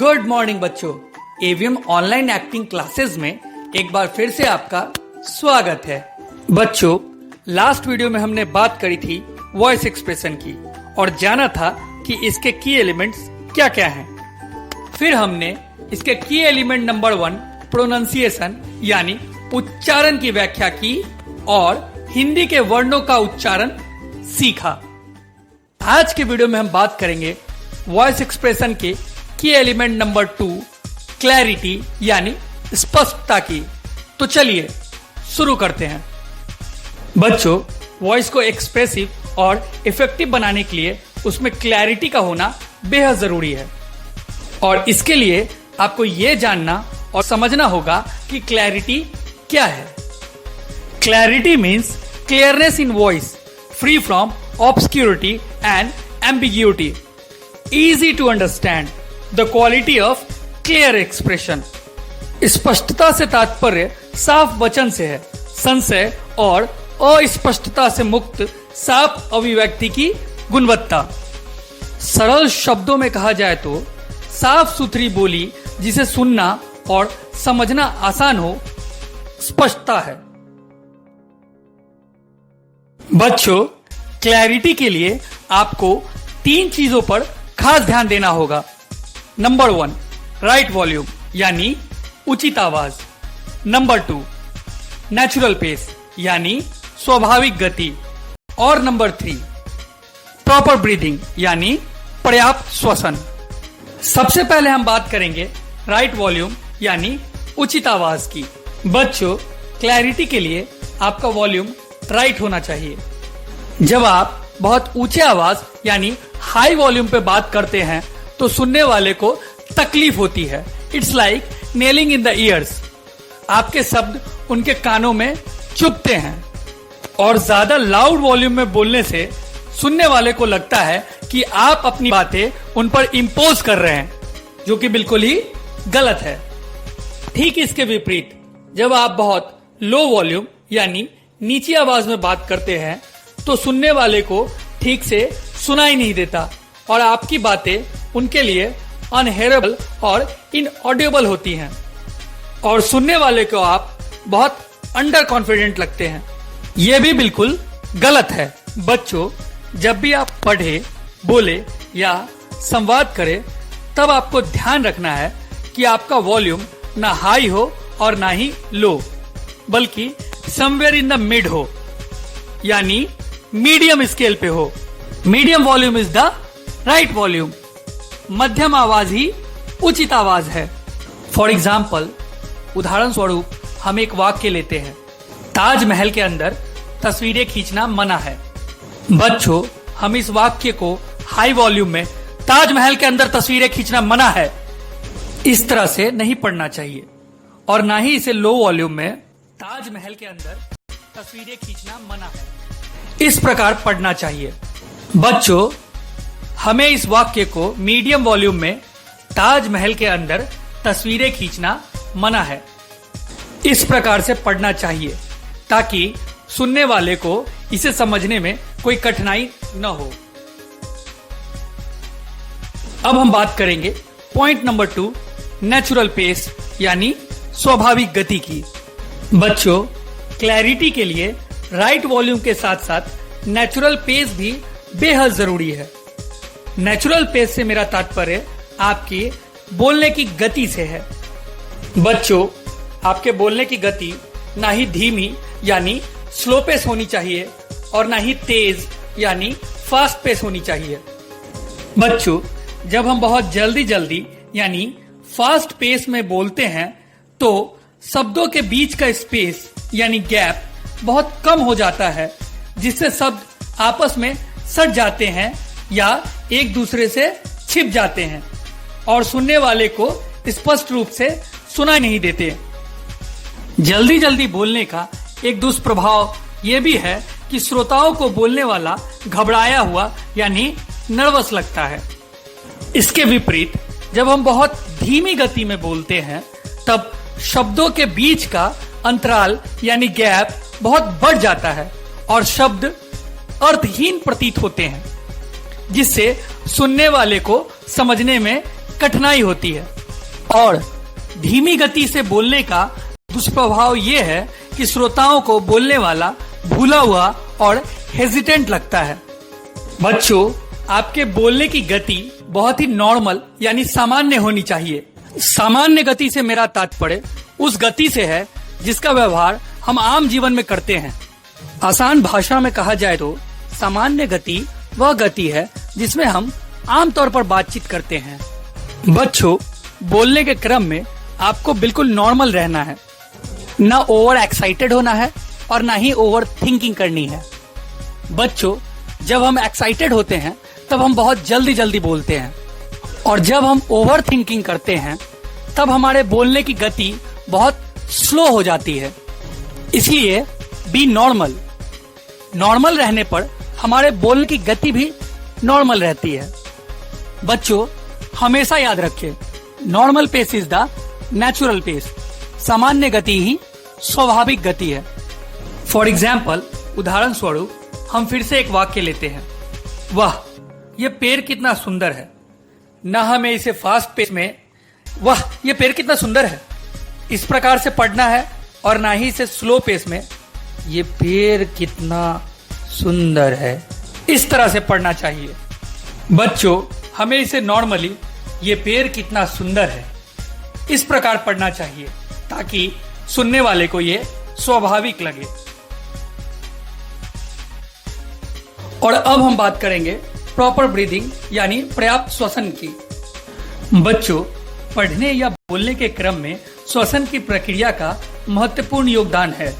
Good morning बच्चों, AVM online acting classes में एक बार फिर से आपका स्वागत है। बच्चों, लास्ट वीडियो में हमने बात करी थी वॉइस एक्सप्रेशन की और जाना था कि इसके की एलिमेंट्स क्या क्या हैं। फिर हमने इसके की एलिमेंट नंबर 1 प्रोनाउंसिएशन यानी उच्चारण की व्याख्या की और हिंदी के वर्णों का उच्चारण सीखा। आज के वीडियो में हम बात करेंगे वॉइस एक्सप्रेशन के की एलिमेंट नंबर 2 क्लैरिटी यानी स्पष्टता की। तो चलिए शुरू करते हैं। बच्चों, वॉइस को एक्सप्रेसिव और इफेक्टिव बनाने के लिए उसमें क्लैरिटी का होना बेहद जरूरी है और इसके लिए आपको यह जानना और समझना होगा कि क्लैरिटी क्या है। Clarity means clearness in voice, free from obscurity and ambiguity, easy to understand, the quality of clear expression। स्पष्टता से तात्पर्य साफ वचन से है, संशय और अस्पष्टता से मुक्त साफ अभिव्यक्ति की गुणवत्ता। सरल शब्दों में कहा जाए तो साफ सुथरी बोली जिसे सुनना और समझना आसान हो, स्पष्टता है। बच्चों, क्लैरिटी के लिए आपको 3 चीजों पर खास ध्यान देना होगा। नंबर 1 राइट वॉल्यूम यानी उचित आवाज। नंबर 2 नेचुरल पेस यानी स्वाभाविक गति। और नंबर 3 प्रॉपर ब्रीदिंग यानी पर्याप्त श्वसन। सबसे पहले हम बात करेंगे राइट वॉल्यूम यानी उचित आवाज की। बच्चों, क्लैरिटी के लिए आपका वॉल्यूम राइट होना चाहिए। जब आप बहुत ऊंचे आवाज यानी हाई वॉल्यूम पे बात करते हैं तो सुनने वाले को तकलीफ होती है। It's like nailing in the years. आपके शब्द उनके कानों में चुभते हैं और ज्यादा लाउड वॉल्यूम में बोलने से सुनने वाले को लगता है कि आप अपनी बातें उन पर इंपोज कर रहे हैं, जो कि बिल्कुल ही गलत है। ठीक इसके विपरीत, जब आप बहुत लो वॉल्यूम यानी नीची आवाज में बात करते हैं तो सुनने वाले को ठीक से सुनाई नहीं देता और आपकी बातें उनके लिए अनहेरेबल और इनऑडिबल होती हैं और सुनने वाले को आप बहुत अंडर कॉन्फिडेंट लगते हैं। यह भी बिल्कुल गलत है। बच्चों, जब भी आप पढ़े, बोले या संवाद करें तब आपको ध्यान रखना है कि आपका वॉल्यूम ना हाई हो और ना ही लो, बल्कि समवेयर इन द मिड हो यानी मीडियम स्केल पे हो। Medium volume is the right volume. मध्यम आवाज ही उचित आवाज है। फॉर एग्जाम्पल, उदाहरण स्वरूप हम एक वाक्य लेते हैं, ताजमहल के अंदर तस्वीरें खींचना मना है। बच्चों, हम इस वाक्य को हाई वॉल्यूम में ताजमहल के अंदर तस्वीरें खींचना मना है इस तरह से नहीं पढ़ना चाहिए और ना ही इसे लो वॉल्यूम में ताजमहल के अंदर तस्वीरें खींचना मना है इस प्रकार पढ़ना चाहिए। बच्चों, हमें इस वाक्य को मीडियम वॉल्यूम में ताजमहल के अंदर तस्वीरें खींचना मना है इस प्रकार से पढ़ना चाहिए ताकि सुनने वाले को इसे समझने में कोई कठिनाई न हो। अब हम बात करेंगे पॉइंट नंबर 2 नेचुरल पेस यानी स्वाभाविक गति की। बच्चों, क्लैरिटी के लिए राइट वॉल्यूम के साथ साथ नेचुरल पेस भी बेहद जरूरी है। नेचुरल पेस से मेरा तात्पर्य आपकी बोलने की गति से है। बच्चों, आपके बोलने की गति ना ही धीमी यानी स्लो पेस होनी चाहिए और ना ही तेज यानी फास्ट पेस होनी चाहिए। बच्चों, जब हम बहुत जल्दी जल्दी यानी फास्ट पेस में बोलते हैं तो शब्दों के बीच का स्पेस यानी गैप बहुत कम हो जाता है, जिससे शब्द आपस में सट जाते हैं या एक दूसरे से छिप जाते हैं और सुनने वाले को स्पष्ट रूप से सुनाई नहीं देते। जल्दी जल्दी बोलने का एक दुष्प्रभाव यह भी है कि श्रोताओं को बोलने वाला घबराया हुआ यानी नर्वस लगता है। इसके विपरीत, जब हम बहुत धीमी गति में बोलते हैं तब शब्दों के बीच का अंतराल यानी गैप बहुत बढ़ जाता है और शब्द अर्थहीन प्रतीत होते हैं, जिससे सुनने वाले को समझने में कठिनाई होती है। और धीमी गति से बोलने का दुष्प्रभाव ये है कि श्रोताओं को बोलने वाला भूला हुआ और हेजिटेंट लगता है। बच्चों, आपके बोलने की गति बहुत ही नॉर्मल यानी सामान्य होनी चाहिए। सामान्य गति से मेरा तात्पर्य उस गति से है जिसका व्यवहार हम आम जीवन में करते हैं। आसान भाषा में कहा जाए तो सामान्य गति वह गति है जिसमें हम आमतौर पर बातचीत करते हैं। बच्चों, बोलने के क्रम में आपको बिल्कुल नॉर्मल रहना है, ना ओवर एक्साइटेड होना है और ना ही ओवर थिंकिंग करनी है। बच्चों, जब हम एक्साइटेड होते हैं तब हम बहुत जल्दी जल्दी बोलते हैं, और जब हम ओवर थिंकिंग करते हैं तब हमारे बोलने की गति बहुत स्लो हो जाती है। इसलिए बी नॉर्मल। नॉर्मल रहने पर हमारे बोलने की गति भी नॉर्मल रहती है। बच्चों, हमेशा याद रखें, normal pace is the natural pace. सामान्य गति ही स्वाभाविक गति है। फॉर एग्जाम्पल, उदाहरण स्वरूप हम फिर से एक वाक्य लेते हैं, वाह ये पेड़ कितना सुंदर है। न हमें इसे फास्ट पेस में वाह ये पेड़ कितना सुंदर है इस प्रकार से पढ़ना है, और ना ही इसे स्लो पेस में ये पेड़ कितना सुंदर है इस तरह से पढ़ना चाहिए। बच्चों, हमें इसे नॉर्मली ये पेड़ कितना सुंदर है इस प्रकार पढ़ना चाहिए ताकि सुनने वाले को ये स्वाभाविक लगे। और अब हम बात करेंगे प्रॉपर ब्रीदिंग यानी पर्याप्त श्वसन की। बच्चों, पढ़ने या बोलने के क्रम में श्वसन की प्रक्रिया का महत्वपूर्ण योगदान है।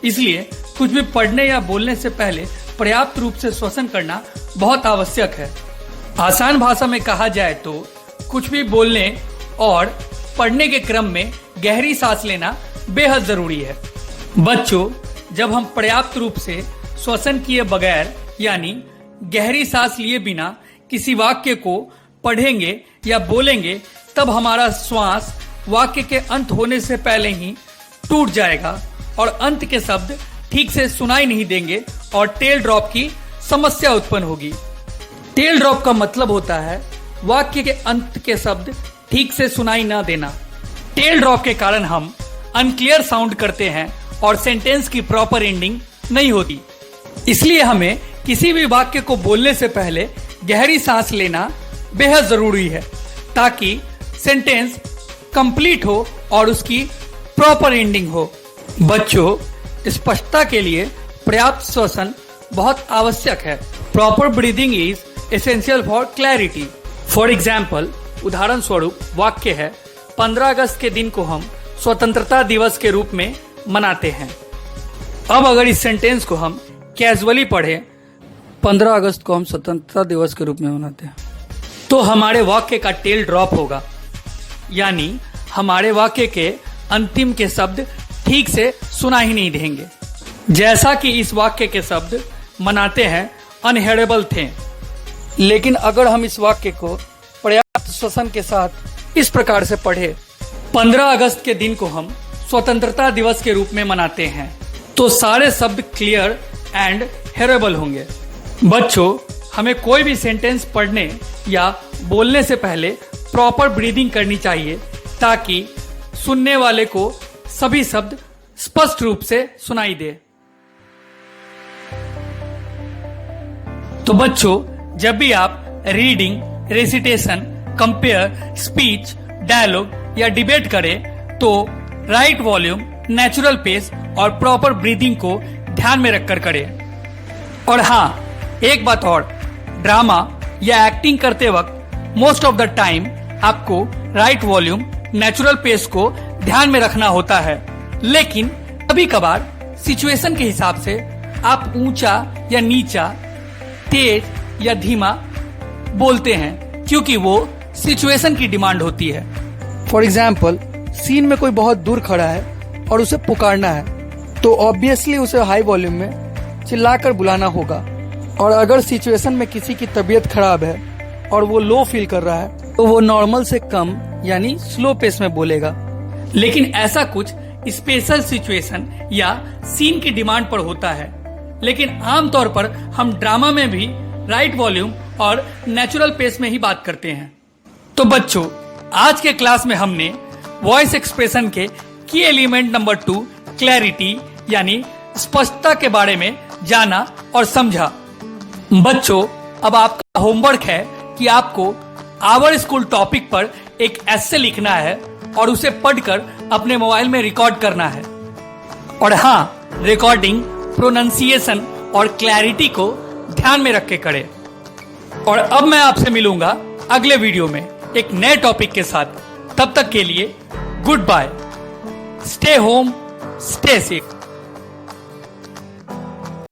इसलिए कुछ भी पढ़ने या बोलने से पहले पर्याप्त रूप से श्वसन करना बहुत आवश्यक है। आसान भाषा में कहा जाए तो कुछ भी बोलने और पढ़ने के क्रम में गहरी सांस लेना बेहद जरूरी है। बच्चों, जब हम पर्याप्त रूप से श्वसन किए बगैर यानी गहरी सांस लिए बिना किसी वाक्य को पढ़ेंगे या बोलेंगे तब हमारा श्वास वाक्य के अंत होने से पहले ही टूट जाएगा और अंत के शब्द ठीक से सुनाई नहीं देंगे और टेल ड्रॉप की समस्या उत्पन्न होगी। टेल ड्रॉप का मतलब होता है वाक्य के अंत के शब्द ठीक से सुनाई ना देना। टेल ड्रॉप के कारण हम अनक्लियर साउंड करते हैं और सेंटेंस की प्रॉपर एंडिंग नहीं होती। इसलिए हमें किसी भी वाक्य को बोलने से पहले गहरी सांस लेना बेहद जरूरी है ताकि सेंटेंस कंप्लीट हो और उसकी प्रॉपर एंडिंग हो। बच्चों, स्पष्टता के लिए पर्याप्त श्वसन बहुत आवश्यक है। Proper breathing is essential for clarity. For example, उदाहरण स्वरूप वाक्य है, 15 अगस्त के दिन को हम स्वतंत्रता दिवस के रूप में मनाते हैं। अब अगर इस सेंटेंस को हम कैजुअली पढ़ें, 15 अगस्त को हम स्वतंत्रता दिवस के रूप में मनाते हैं, तो हमारे वाक्य का टेल ड्रॉप होगा, यानी हमारे वाक्य के अंतिम के शब्द ठीक से सुना ही नहीं देंगे। जैसा कि इस वाक्य के शब्द मनाते हैं अनहेरेबल थे, लेकिन अगर हम इस वाक्य को पर्याप्त श्वसन के साथ इस प्रकार से पढ़े, 15 अगस्त के दिन को हम स्वतंत्रता दिवस के रूप में मनाते हैं, तो सारे शब्द क्लियर एंड हेरेबल होंगे। बच्चों, हमें कोई भी सेंटेंस पढ़ने या बोलने से पहले प्रॉपर ब्रीदिंग करनी चाहिए ताकि सुनने वाले को सभी शब्द स्पष्ट रूप से सुनाई दे। तो बच्चों, जब भी आप reading, recitation, compere, speech, dialogue या डिबेट करें तो राइट वॉल्यूम, नेचुरल पेस और प्रॉपर ब्रीदिंग को ध्यान में रखकर करें। और हाँ, एक बात और, ड्रामा या एक्टिंग करते वक्त मोस्ट ऑफ द टाइम आपको राइट वॉल्यूम, नेचुरल पेस को ध्यान में रखना होता है, लेकिन कभी कभार सिचुएशन के हिसाब से आप ऊंचा या नीचा, तेज या धीमा बोलते हैं क्योंकि वो सिचुएशन की डिमांड होती है। फॉर एग्जाम्पल, सीन में कोई बहुत दूर खड़ा है और उसे पुकारना है तो ऑब्वियसली उसे हाई वॉल्यूम में चिल्लाकर बुलाना होगा, और अगर सिचुएशन में किसी की तबीयत खराब है और वो लो फील कर रहा है तो वो नॉर्मल से कम यानी स्लो पेस में बोलेगा। लेकिन ऐसा कुछ स्पेशल सिचुएशन या सीन की डिमांड पर होता है, लेकिन आमतौर पर हम ड्रामा में भी राइट वॉल्यूम और नेचुरल पेस में ही बात करते हैं। तो बच्चों, आज के क्लास में हमने वॉइस एक्सप्रेशन के की एलिमेंट नंबर 2 क्लैरिटी यानी स्पष्टता के बारे में जाना और समझा। बच्चों, अब आपका होमवर्क है कि आपको आवर स्कूल टॉपिक पर एक एस्से लिखना है और उसे पढ़कर अपने मोबाइल में रिकॉर्ड करना है। और हाँ, रिकॉर्डिंग प्रोनाउंसिएशन और क्लैरिटी को ध्यान में रख के करें। और अब मैं आपसे मिलूंगा अगले वीडियो में एक नए टॉपिक के साथ। तब तक के लिए goodbye. Stay home, stay safe.